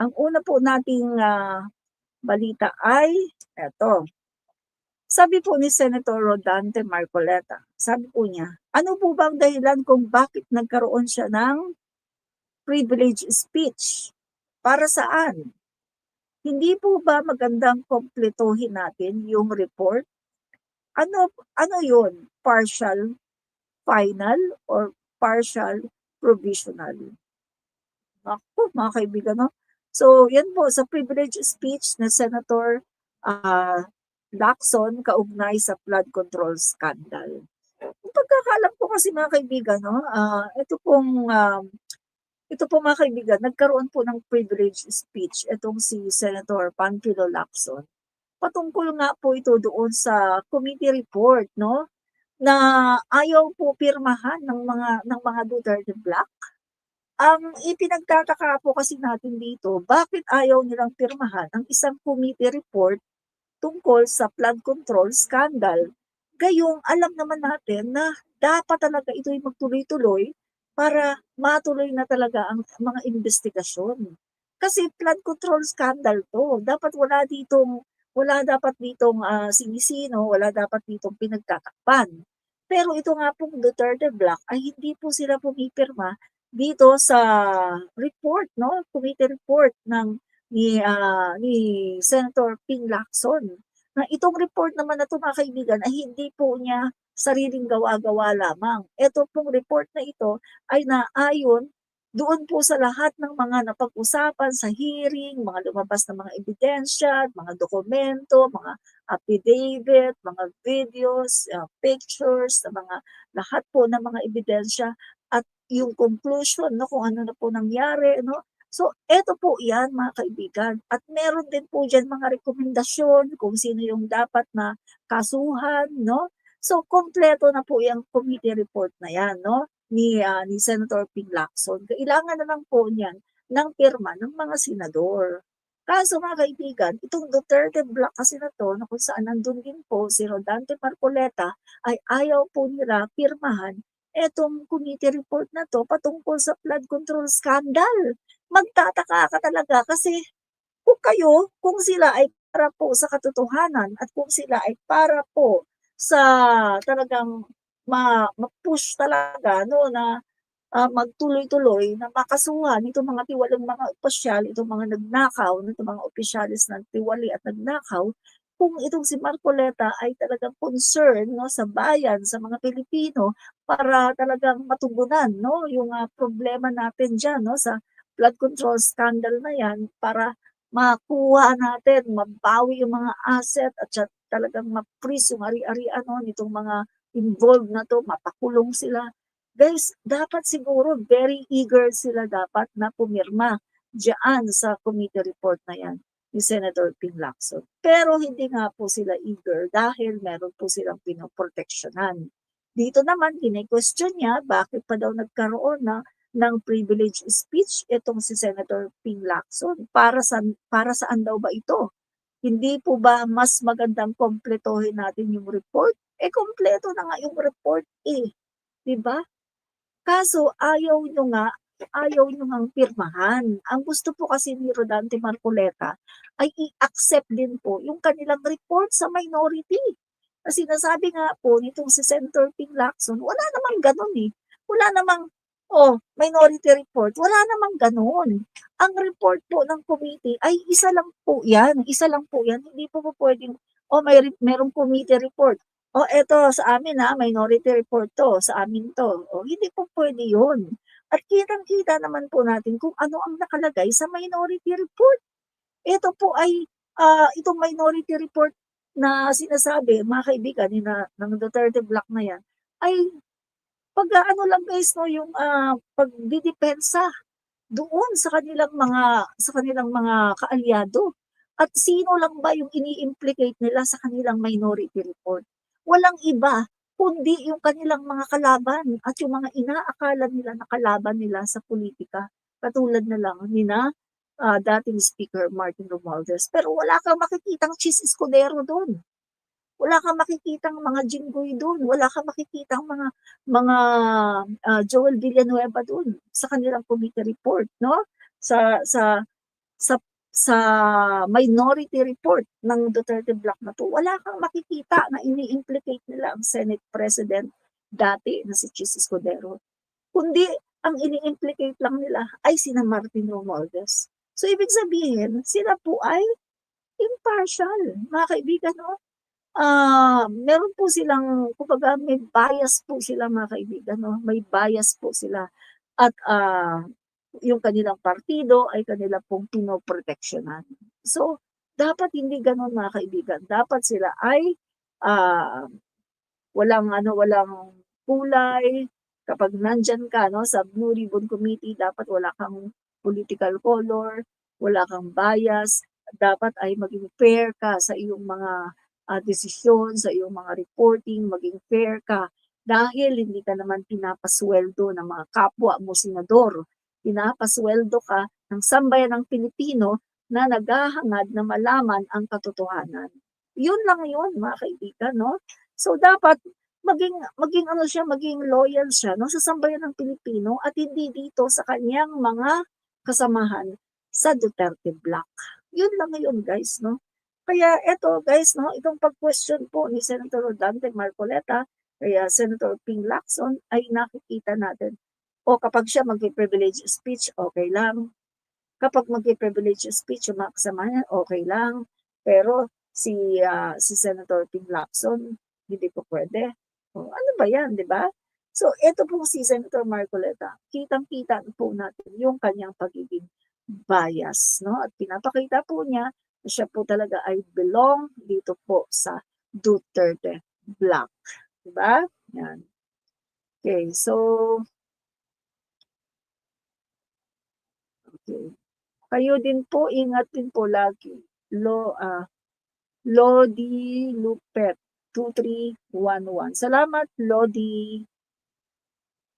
Ang una po nating balita ay eto. Sabi po ni Senator Rodante Marcoleta, sabi po niya, ano po ba ang dahilan kung bakit nagkaroon siya ng privilege speech? Para saan? Hindi po ba magandang kumpletuhin natin yung report? Ano ano yun? Partial, final, or partial, provisional? Ako, mga kaibigan, no? So, yan po, sa privilege speech na Senator ah, Lacson kaugnay sa flood control scandal. Yung pagkakaalam ko kasi mga kaibigan, no, ito po mga kaibigan, nagkaroon po ng privilege speech itong si Senator Panfilo Lacson. Patungkol nga po ito doon sa committee report, no, na ayaw po pirmahan ng mga Duterte Black. Ang ipinagtataka po kasi natin dito, bakit ayaw nilang pirmahan ang isang committee report tungkol sa flood control scandal? Gayong alam naman natin na dapat talaga ito'y magtuloy-tuloy para matuloy na talaga ang mga investigasyon. Kasi flood control scandal 'to. Wala dapat ditong sinisino, wala dapat ditong pinagtatakpan. Pero ito nga pong Duterte Black ay hindi po sila pumipirma dito sa report, no? Committee report ni Senator Ping Lacson. Na itong report naman na ito mga kaibigan ay hindi po niya sariling gawa-gawa lamang. Ito pong report na ito ay naayon doon po sa lahat ng mga napag-usapan sa hearing, mga lumabas na mga ebidensya, mga dokumento, mga affidavit, mga videos, pictures, mga lahat po ng mga ebidensya at yung conclusion, no, kung ano na po nangyari, no. So, eto po yan mga kaibigan. At meron din po dyan mga rekomendasyon kung sino yung dapat na kasuhan, no. So, kompleto na po yung committee report na yan, no, ni Senator Ping Lacson. Kailangan na lang po niyan ng pirma ng mga senador. Kaso mga kaibigan, itong Duterte Black kasi na to, na kung saan nandun din po si Rodante Marcoleta, ay ayaw po nila pirmahan etong committee report na to patungkol sa flood control scandal. Magtataka ka talaga kasi kung sila ay para po sa katotohanan at kung sila ay para po sa talagang ma-push talaga no na magtuloy-tuloy na makasuhan itong mga tiwalang mga opisyal, itong mga nagnakaw, itong mga opisyalis ng tiwali at nagnakaw, kung itong si Marcoleta ay talagang concern no, sa bayan, sa mga Pilipino, para talagang matugunan no, yung problema natin dyan no, sa flood control scandal na yan, para makuha natin, mabawi yung mga asset at talagang ma-freeze yung ari-arian no, nitong mga involved na to, mapakulong sila. Guys, dapat siguro very eager sila dapat na pumirma diyan sa committee report na yan ni Senator Ping Lacson. Pero hindi nga po sila eager dahil meron po silang pinoproteksyonan. Dito naman, kine-question niya bakit pa daw nagkaroon ng privilege speech itong si Senator Ping Lacson. Para saan daw ba ito? Hindi po ba mas magandang kompletohin natin yung report? Kompleto na nga yung report eh. 'Di ba? Kaso ayaw nyo ngang pirmahan. Ang gusto po kasi ni Rodante Marcoleta ay i-accept din po yung kanilang report sa minority. Kasi sinasabi nga po nitong si Senator Ping Lacson, wala namang ganun eh. Wala namang, minority report, wala namang ganun. Ang report po ng committee ay isa lang po yan, Hindi po pwedeng, merong committee report. Eto sa amin minority report 'to, sa amin 'to. Hindi po pwede 'yun. At kitang-kita naman po natin kung ano ang nakalagay sa minority report. Ito po ay, itong minority report na sinasabi, mga kaibigan, ng Duterte Black na 'yan, ay pag-aano lang guys 'no, yung, pagdedepensa doon sa kanilang mga kaalyado. At sino lang ba yung ini-implicate nila sa kanilang minority report? Walang iba kundi yung kanilang mga kalaban at yung mga inaakala nila na kalaban nila sa politika. Katulad na lang dating Speaker Martin Romualdez. Pero wala kang makikitang Chis Escudero doon. Wala kang makikitang mga Jinggoy doon. Wala kang makikitang mga Joel Villanueva doon sa kanilang committee report, no? Sa sa minority report ng Duterte Block na to, wala kang makikita na ini-implicate nila ang Senate President dati na si Chis Escudero. Kundi ang ini-implicate lang nila ay sina Martin Romualdez. So ibig sabihin, sila po ay impartial, mga kaibigan, no? Meron po silang, kumbaga, may bias po sila, mga kaibigan, no? May bias po sila. At yung kanilang partido ay kanila pong pinoproteksyonan. So, dapat hindi ganon, mga kaibigan. Dapat sila ay walang kulay. Kapag nandyan ka, no, sa Blue Ribbon Committee, dapat wala kang political color, wala kang bias, dapat ay maging fair ka sa iyong mga desisyon, sa iyong mga reporting, maging fair ka. Dahil hindi ka naman pinapasweldo ng mga kapwa mo senador. Pinapasweldo ka ng sambayan ng Pilipino na naghahangad na malaman ang katotohanan. Yun lang yun, mga kaibigan, no? So, dapat maging ano siya, maging loyal siya, no, sa sambayan ng Pilipino at hindi dito sa kanyang mga kasamahan sa Duterte Block. Yun lang yun, guys, no? Kaya eto, guys, no, itong pag-question po ni Senator Dante Marcoleta, kaya Senator Ping Lacson, ay nakikita natin. O kapag siya mag-privilege speech, okay lang. Kapag mag-privilege speech, yung mga kasama niya, okay lang. Pero si Senator Ping Lacson, hindi po pwede. O, ano ba yan, di ba? So, ito po si Senator Marcoleta. Kitang-kita po natin yung kanyang pagiging bias, no? At pinapakita po niya na siya po talaga ay belong dito po sa Duterte Block. Di ba? Yan. Okay, so, okay. Kayo din po, ingat din po lagi. Lodi Lupet, 2311. Salamat, Lodi.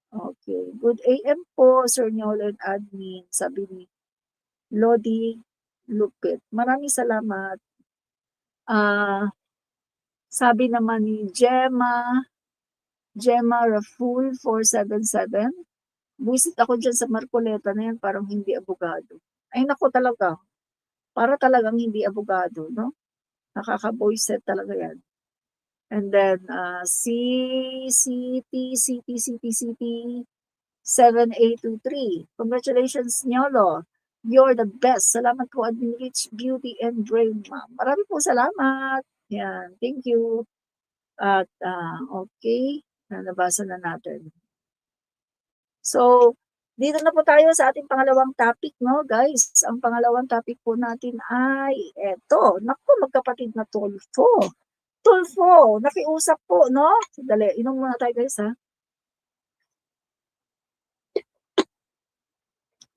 Okay. Good AM po, Sir Nolan Admin. Sabi ni Lodi Lupet. Maraming salamat. Sabi naman ni Gemma Raful 477. Visit ako dyan sa Marcoleta na yan, parang hindi abogado. Ay nako talaga. Para talagang hindi abogado, no? Nakaka-voice set talaga yan. And then, CT 7823. Congratulations, Nyolo. You're the best. Salamat po, Admin Rich Beauty and Brain, ma'am. Marami po salamat. Yan, thank you. At, okay, nabasa na natin. So, dito na po tayo sa ating pangalawang topic, no, guys. Ang pangalawang topic po natin ay eto. Naku, magkapatid na Tulfo. Tulfo, nakiusap po, no? Dali, inom muna tayo, guys, ha?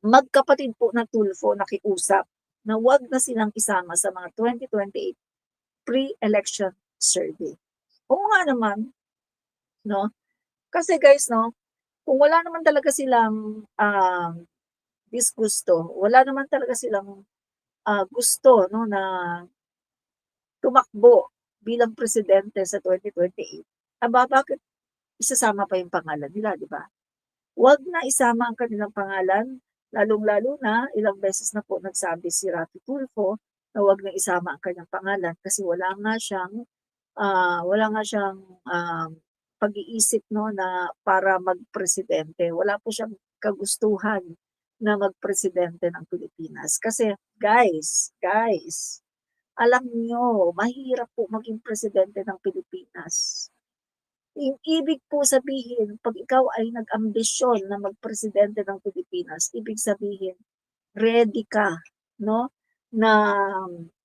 Magkapatid po na Tulfo nakiusap na wag na silang isama sa mga 2028 pre-election survey. Oo nga naman, no? Kasi guys, no, kung wala naman talaga silang disgusto, wala naman talaga silang gusto, no, na tumakbo bilang presidente sa 2028, bakit isasama pa yung pangalan nila, di ba? Wag na isama ang kanilang pangalan, lalong-lalo na ilang beses na po nagsabi si Rafi Tulfo na wag na isama ang kanyang pangalan kasi wala nga siyang pag-iisip, no, na para magpresidente. Wala po siyang kagustuhan na magpresidente ng Pilipinas. Kasi guys, alam niyo, mahirap po maging presidente ng Pilipinas. Yung ibig po sabihin, pag ikaw ay nag-ambisyon na magpresidente ng Pilipinas, ibig sabihin, ready ka, no, na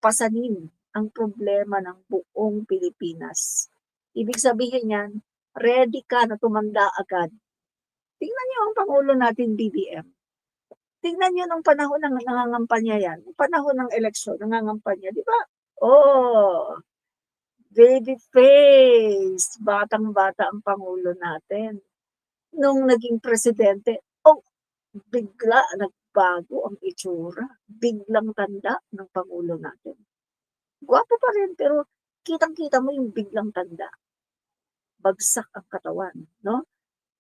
pasanin ang problema ng buong Pilipinas. Ibig sabihin yan, ready ka na tumanda agad. Tingnan niyo ang Pangulo natin, BBM. Tingnan niyo nung panahon ng nangangampanya yan, nung panahon ng eleksyon, nangangampanya, di ba? Oh, baby face, batang-bata ang Pangulo natin. Nung naging presidente, bigla nagbago ang itsura. Biglang tanda ng Pangulo natin. Gwapo pa rin, pero kitang-kita mo yung biglang tanda. Bagsak ang katawan, no?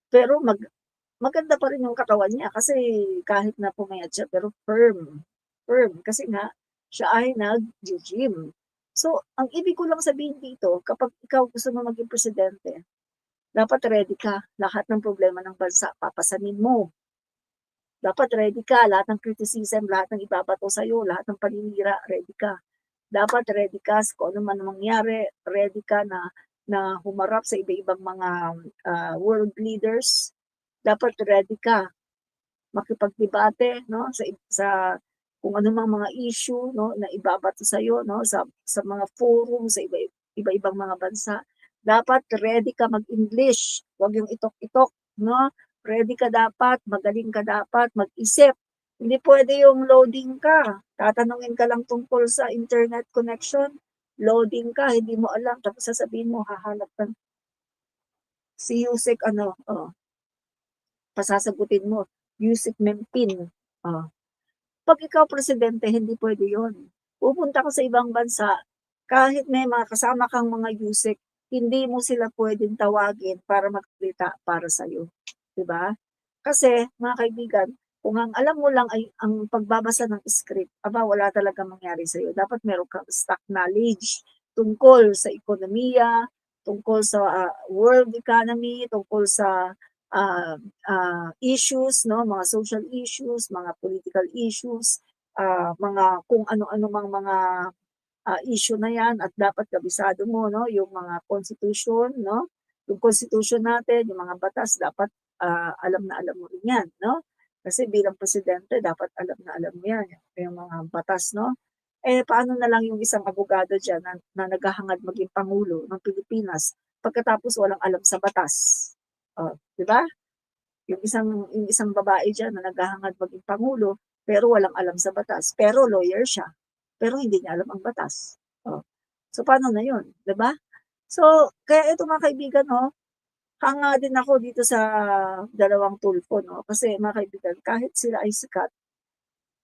Pero maganda pa rin yung katawan niya kasi kahit na pumayat siya, pero firm. confirm kasi nga siya ay nag-gym. So, ang ibig ko lang sabihin dito, kapag ikaw gusto mo maging presidente, dapat ready ka. Lahat ng problema ng bansa, papasanin mo. Dapat ready ka. Lahat ng criticism, lahat ng ibabato sa'yo, lahat ng paninira, ready ka. Dapat ready ka kung ano man mangyari, ready ka na humarap sa iba-ibang mga world leaders. Dapat ready ka makipagdebate no sa kung ano mang mga issue no na ibabato sa iyo no sa mga forum sa iba-ibang mga bansa. Dapat ready ka mag-English, huwag yung itok-itok no. Ready ka dapat, magaling ka dapat mag-isip. Hindi pwede yung loading ka. Tatanungin ka lang tungkol sa internet connection, loading ka, hindi mo alam tapos sasabihin mo hahanap ka si Yusek ano, pasasagutin mo, Yusek Mempin. Oh, 'pag ikaw presidente hindi pwede 'yun. Pupunta ka sa ibang bansa, kahit may mga kasama kang mga yusek, hindi mo sila puwedeng tawagin para magsalita para sa'yo, 'di ba? Kasi mga kaibigan, kung ang alam mo lang ay ang pagbabasa ng script, aba wala talagang mangyari sa'yo. Dapat meron kang stock knowledge tungkol sa ekonomiya, tungkol sa, world economy, tungkol sa, ah, issues 'no, mga social issues, mga political issues, mga kung ano-ano mang mga issue na 'yan at dapat kabisado mo 'no, yung mga constitution 'no, yung constitution natin, yung mga batas dapat, alam na alam mo rin 'yan 'no. Kasi bilang presidente dapat alam na alam mo 'yan, yung mga batas 'no. Eh, paano na lang yung isang abogado diyan na naghahangad maging pangulo ng Pilipinas pagkatapos walang alam sa batas, 'di ba? Yung isang babae diyan na naghahangad maging pangulo, pero walang alam sa batas, pero lawyer siya, pero hindi niya alam ang batas. Oh, so paano na yun, 'di ba? So, kaya ito mga kaibigan 'no, hanga din ako dito sa dalawang tulfo 'no, kasi mga kaibigan kahit sila ay sikat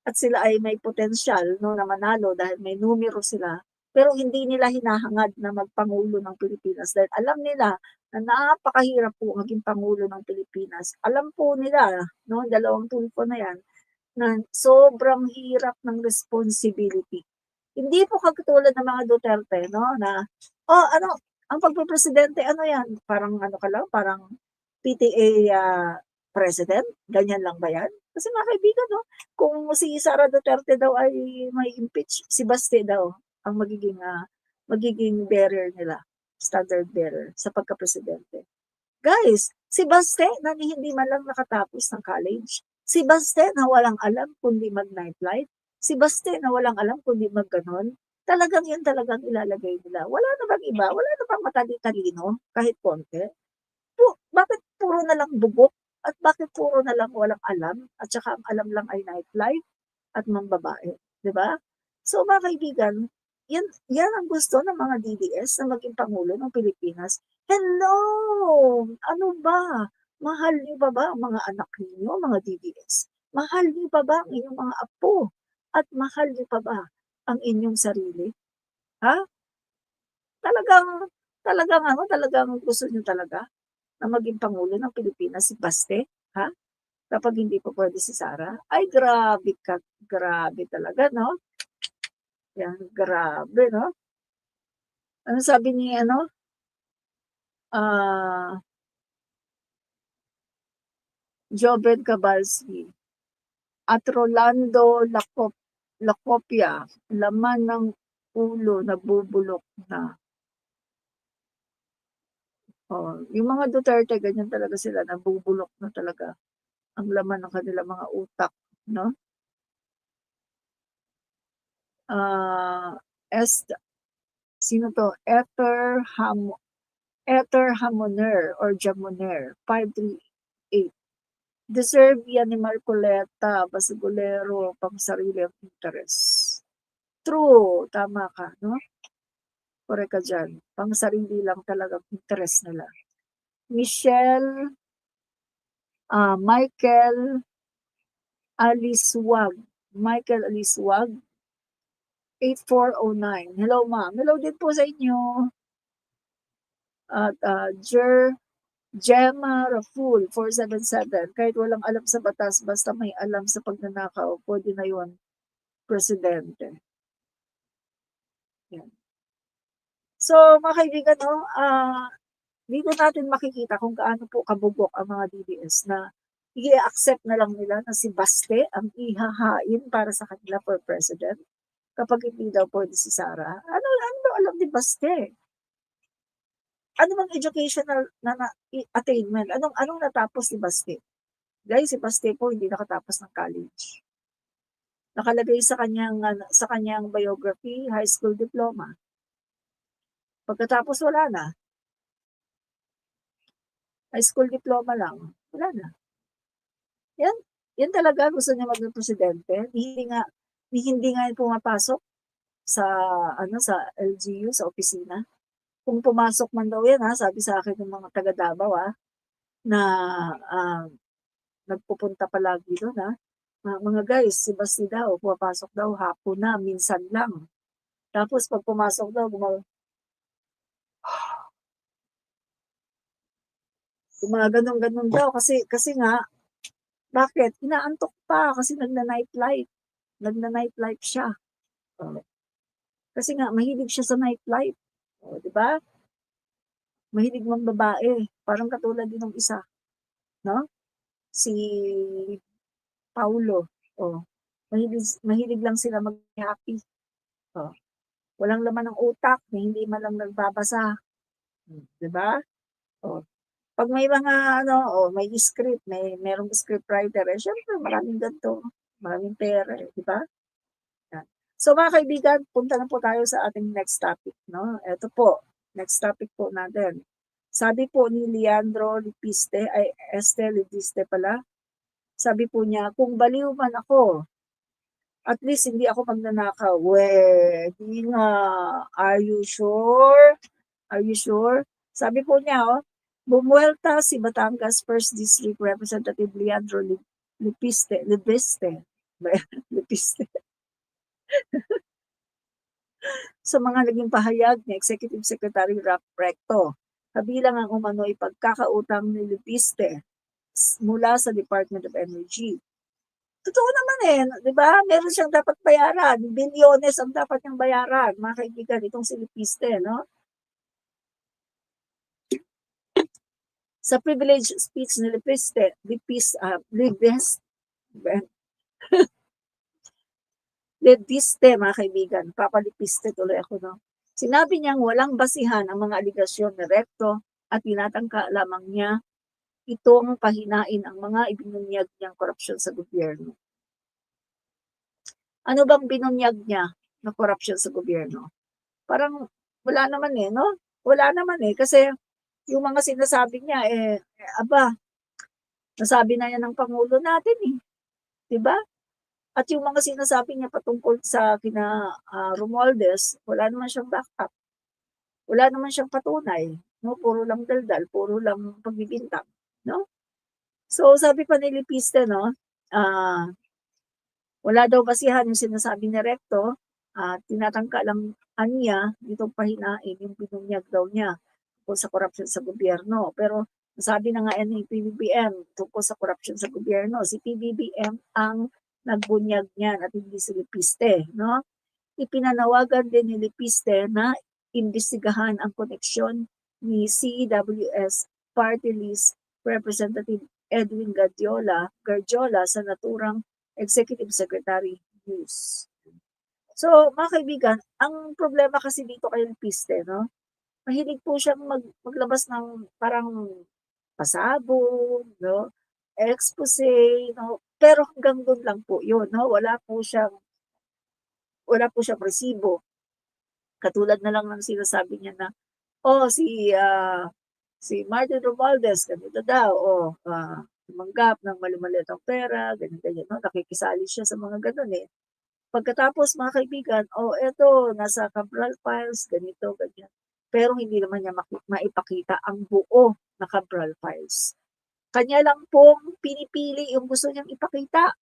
at sila ay may potensyal 'no na manalo dahil may numero sila, pero hindi nila hinahangad na magpangulo ng Pilipinas dahil alam nila na napakahirap po maging pangulo ng Pilipinas. Alam po nila 'no, dalawang tulfo na 'yan, na sobrang hirap ng responsibility. Hindi po katulad ng mga Duterte 'no, na, "Oh, ano, ang pagpe-presidente ano 'yan, parang ano ka lang, parang PTA, president, ganyan lang ba 'yan?" Kasi mga kaibigan 'no, kung si Sara Duterte daw ay mai-impeach, si Baste daw ang magiging bearer nila, standard bearer sa pagkapresidente. Guys, si Baste na hindi man lang nakatapos ng college, si Baste na walang alam kundi mag-nightlife, si Baste na walang alam kundi mag-gano'n, talagang 'yun talagang ilalagay nila. Wala na bang iba, wala na bang matali-talino kahit konti? Bakit puro na lang bubok at bakit puro na lang walang alam at saka ang alam lang ay nightlife at mambabae, 'di ba? So mga kaibigan, 'yan 'yan ang gusto ng mga DDS na maging pangulo ng Pilipinas. Hello! Ano ba? Mahal niyo pa ba ang mga anak ninyo, mga DDS? Mahal niyo pa ba ang inyong mga apo? At mahal niyo pa ba ang inyong sarili? Ha? Talagang talagang ano, talagang gusto niyo talaga na maging pangulo ng Pilipinas si Baste, ha? Kapag hindi pa puwede si Sara? Ay grabe ka, grabe talaga 'no? 'Yan, grabe 'no? Ano sabi ni ano, ah, Joven Cabalski at Rolando Lacopia, laman ng ulo nabubulok na. Oh, yung mga Duterte ganyan talaga sila, nabubulok na talaga ang laman ng kanilang mga utak 'no? Ah, est Sino 'to? Ether Hamoner or Jamoner, 538. Deserve yan ni Marcoleta, Basagolero, pangsarili ang interes. True, tama ka 'no, korek ka diyan. Pangsarili lang talagang interes nila. Michelle, Michael Aliswag, Michael Aliswag, 8409. Hello ma'am, hello din po sa inyo. At, Gemma Raful, 477. Kahit walang alam sa batas basta may alam sa pagnanakaw, puwede na 'yun. presidente. Yan. So, mga kaibigan, no, dito natin makikita kung gaano po kabugok ang mga DDS na i-accept na lang nila na si Baste ang ihahain para sa kanila for president kapag hindi daw pwede si Sara. Ano daw alam ni Baste? Ano bang educational attainment? Anong natapos ni Baste? Guys, si Baste po hindi nakatapos ng college. Nakalagay sa kanyang biography, high school diploma. Pagkatapos wala na. High school diploma lang. Wala na. Yan talaga gusto niya maging presidente. Hindi nga pumapasok sa sa LGU, sa opisina. Kung pumasok man daw yan, sabi sa akin ng mga taga Davao, na nagpupunta palagi doon, mga guys, si Basti daw, pumapasok daw hapon na, minsan lang. Tapos pag pumasok daw, ganun daw kasi nga bakit? Inaantok pa kasi nagna-nightlife siya. Oh. Kasi nga mahilig siya sa nightlife. Oh, 'di ba? Mahilig mang babae, parang katulad din ng isa, no? Si Paulo. Oh. Mahilig lang sila mag-happy. Oh. Walang laman ng utak, hindi man lang nagbabasa. 'Di ba? Oh. Pag may mga may script, merong script writer, syempre maraming ganito, maraming pera, 'di ba? So mga kaibigan, punta na po tayo sa ating next topic, no? Ito po, next topic po natin. Sabi po ni Leandro Lipiste pala, sabi po niya, kung baliw man ako, at least hindi ako magnanakaw. Di nga, are you sure? Are you sure? Sabi po niya, bumuelta si Batangas 1st District Representative Leandro Lipiste. Lipiste. Sa mga naging pahayag ni Executive Secretary Rap Recto, kabilang ang umano'y pagkakautang ni Lipiste mula sa Department of Energy. Totoo naman di ba? Meron siyang dapat bayaran. Bilyones ang dapat niyang bayaran, mga kaibigan, itong si Lipiste, no? Sa privilege speech ni Lipiste, mga kaibigan, papalipiste tuloy ako, no? Sinabi niyang walang basihan ang mga aligasyon ni Recto at tinatangka lamang niya itong pahinain ang mga ibinunyag niyang korupsyon sa gobyerno. Ano bang binunyag niya na korupsyon sa gobyerno? Parang wala naman no? Wala naman kasi yung mga sinasabi niya nasabi na yan ng Pangulo natin 'di ba? At yung mga sinasabi niya patungkol sa kina Romualdez, wala naman siyang backup. Wala naman siyang patunay, no? Puro lang daldal, puro lang pagbibintang, no? So sabi pa ni Lipiste, no, wala daw basihan yung sinasabi ni Recto, tinatangka lang niya itong pahinain yung binunyag daw niya tungkol sa korupsyon sa gobyerno. Pero sabi na nga ni PBBM tungkol sa korupsyon sa gobyerno, si PBBM ang nagbunyag niyan at hindi si Lipiste, no? Ipinanawagan din ni Lipiste na imbestigahan ang koneksyon ni CEWS Party List Representative Edwin Gardiola sa naturang Executive Secretary News. So, mga kaibigan, ang problema kasi dito kay Lipiste, no? Mahilig po siyang maglabas ng parang pasabog, no? Expose, no? Pero hanggang doon lang po yun, no? Wala po siyang resibo. Katulad na lang ng sinasabi niya na, si Martin Romualdez, ganito daw, tumanggap ng mali-malitang pera, ganyan, no? Nakikisali siya sa mga ganun Pagkatapos, mga kaibigan, eto, nasa Cabral Files, ganito, ganyan. Pero hindi naman niya maipakita ang buo na Cabral Files. Kanya lang pong pinipili yung gusto niyang ipakita.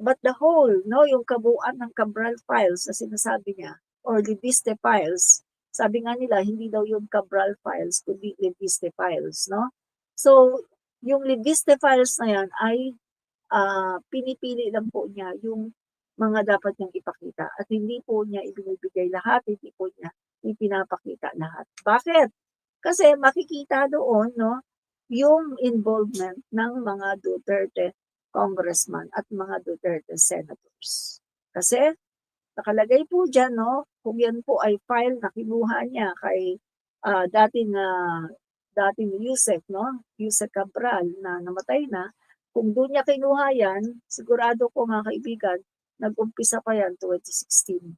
But the whole, no, yung kabuuan ng Cabral Files na sinasabi niya, or Lipiste Files, sabi nga nila, hindi daw yung Cabral Files, kundi Lipiste Files, no? So, yung Lipiste Files na yan ay pinipili lang po niya yung mga dapat niyang ipakita at hindi po niya ibinibigay lahat, hindi po niya ipinapakita lahat. Bakit? Kasi makikita doon 'no, yung involvement ng mga Duterte congressman at mga Duterte senators. Kasi nakalagay po diyan 'no, kung yan po ay file na kinuha niya kay, dating Yusek 'no, Yusek Cabral na namatay na, kung dun niya kinuha yan, sigurado ko mga kaibigan, nag-umpisa pa yan 2016,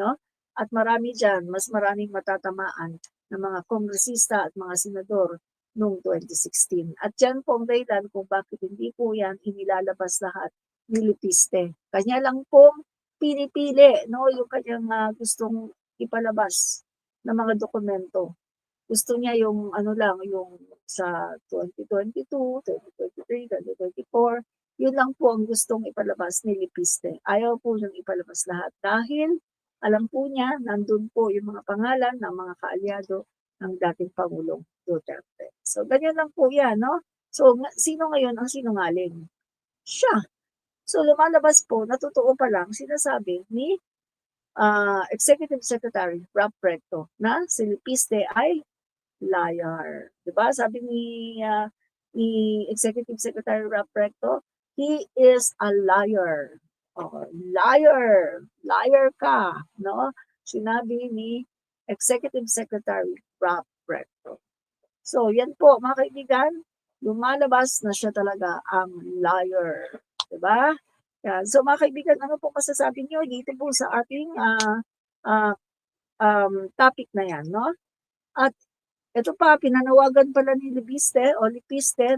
'no? At marami diyan, mas maraming matatamaan na mga kongresista at mga senador noong 2016. At yan po ang dahilan kung bakit hindi po yan inilalabas lahat ni Lipiste. Kanya lang pong pinipili 'no, yung kanyang, gustong ipalabas na mga dokumento. Gusto niya yung ano lang, yung sa 2022, 2023, 2024, yun lang po ang gustong ipalabas ni Lipiste. Ayaw po niyang ipalabas lahat dahil alam po niya nandun po yung mga pangalan ng mga kaalyado ng dating Pangulong Duterte. So ganyan lang po yan 'no. So sino ngayon ang sinungaling? Siya. So lumalabas po na totoo palang sinasabi ni, Executive Secretary Rob Recto na si Lipiste ay liar, 'di ba? Sabi ni Executive Secretary Rob Recto, "He is a liar." Oo, liar, liar ka, 'no? Sinabi ni Executive Secretary Rob Recto. So, yan po mga kaibigan, lumalabas na siya talaga ang liar, 'di ba? Yan. So mga kaibigan, ano po masasabi niyo dito po sa ating, ah, topic na yan 'no? At eto pa, pinanawagan pala ni Lipiste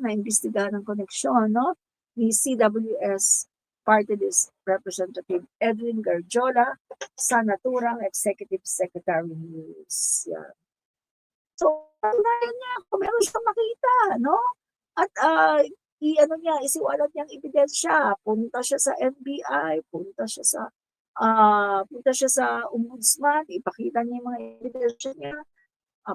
na imbestigahan ang koneksyon 'no, ni CWS Party List Representative Edwin Garjola sa naturang Executive Secretary News, yan. So, patunayan niya kung meron siyang makita 'no, at, i-ano niya, isiwalat niyang ebidensya. Punta siya sa NBI, punta siya sa ombudsman, ipakita niya yung mga ebidensya niya.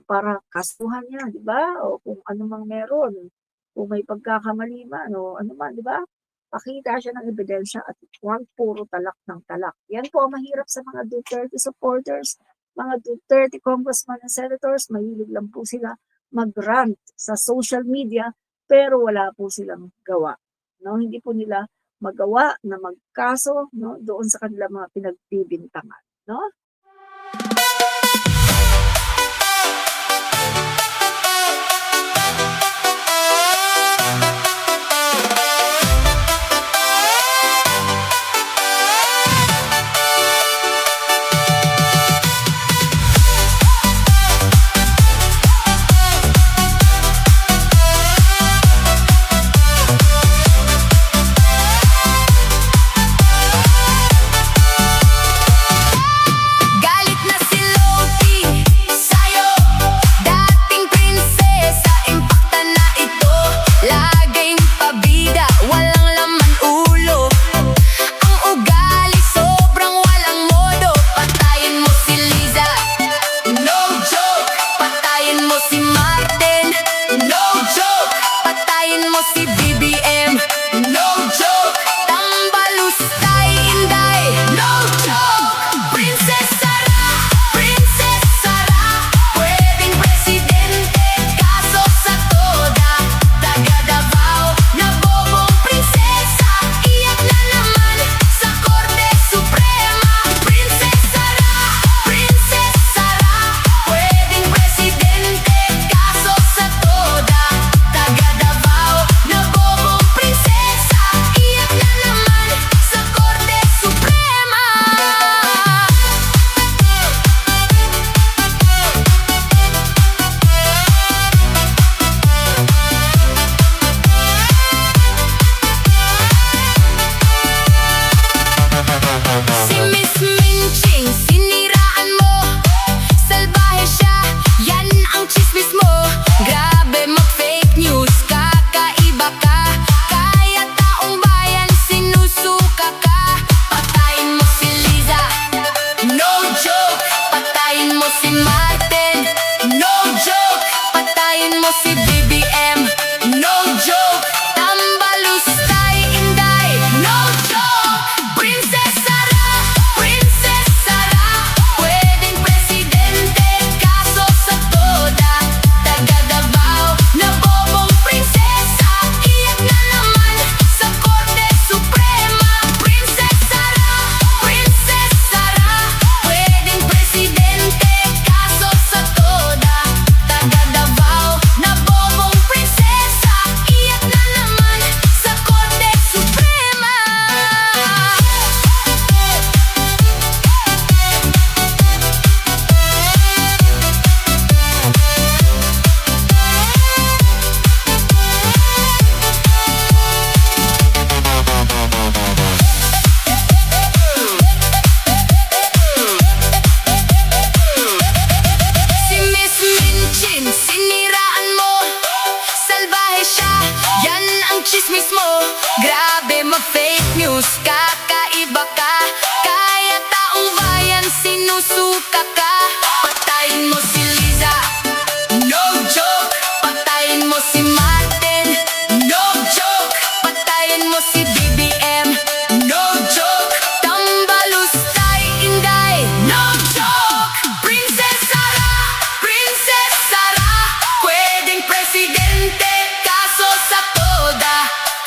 Para kasuhan niya, 'di ba? O kung ano mang meron, kung may pagkakamali man o ano man, 'di ba? Pakita siya ng ebidensya at huwag puro talak ng talak. Yan po ang mahirap sa mga Duterte supporters, mga Duterte congressmen and senators, mahilig lang po sila mag-rant sa social media, pero wala po silang gawa, 'no? Hindi po nila magawa na magkaso 'no, doon sa kanilang mga pinagbibintangan, 'no? Venus, kakaiba ka, kaya taong bayan sinusuka ka. Patayin mo si Liza, no joke. Patayin mo si Martin, no joke. Patayin mo si BBM, no joke. Tambalustay, Inday, no joke. Princess Sara, pwedeng presidente, kaso sa toda.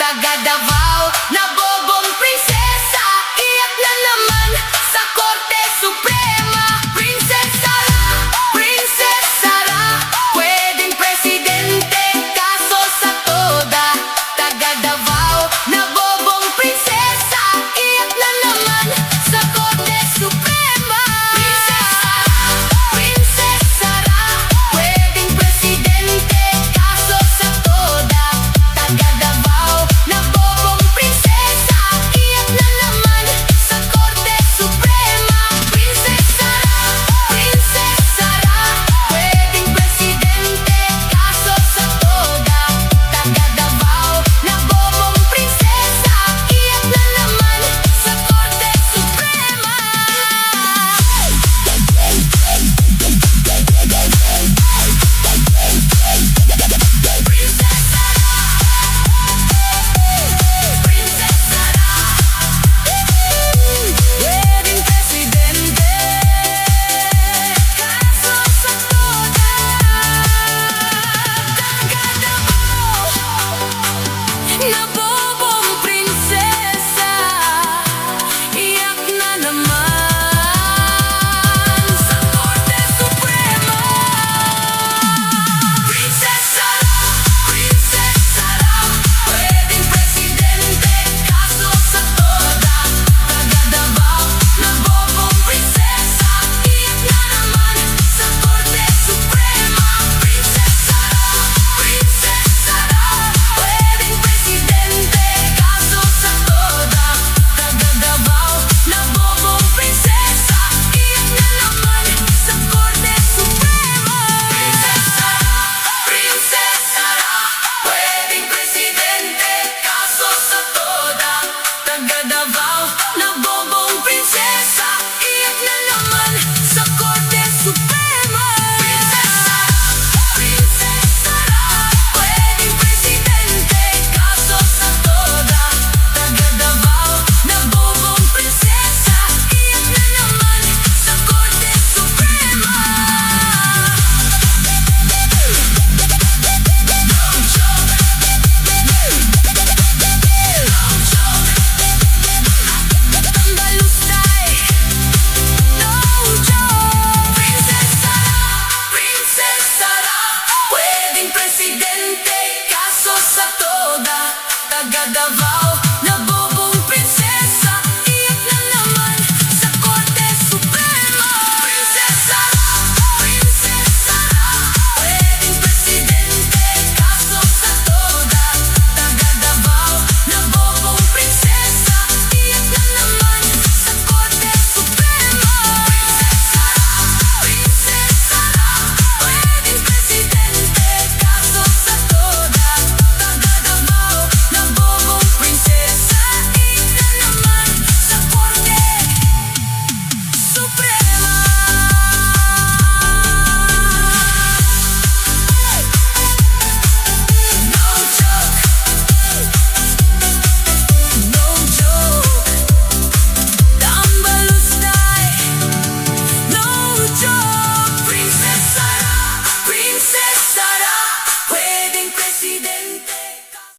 Taga Davao, nabobong prinsesa, iyak na naman sa Korte Suprema. Princess Sara, pwedeng presidente, kaso sa toda. Taga Davao, nabobong prinsesa, iyak na naman sa Korte Suprema. Princess Sara, pwedeng presidente, kaso sa toda. Taga Davao, nabobong prinsesa, iyak na naman sa Korte Suprema. Princess Sara, pwedeng presidente, kaso sa toda. Taga Davao, nabobong prinsesa, iyak na naman sa Korte Suprema. Pwedeng presidente, kaso sa toda. Taga Davao, nabobong prinsesa, iyak na naman sa Korte Suprema. Princess Sara, pwedeng presidente, kaso sa toda. Taga Davao, nabobong prinsesa, iyak na naman sa Korte Suprema. Princess Sara, pwedeng presidente, kaso sa toda. Taga Davao, nabobong prinsesa, iyak na naman sa Korte Suprema. Princess Sara, pwedeng presidente, kaso sa toda. Taga Davao, nabobong prinsesa, iyak na naman sa Korte Suprema. Princess Sara, pwedeng presidente, kaso sa toda. Taga Davao, nabobong prinsesa, iyak na naman sa Korte Suprema. Tambalustay, no joke. Princess Sara, pwedeng presidente, kaso sa toda. Taga Davao,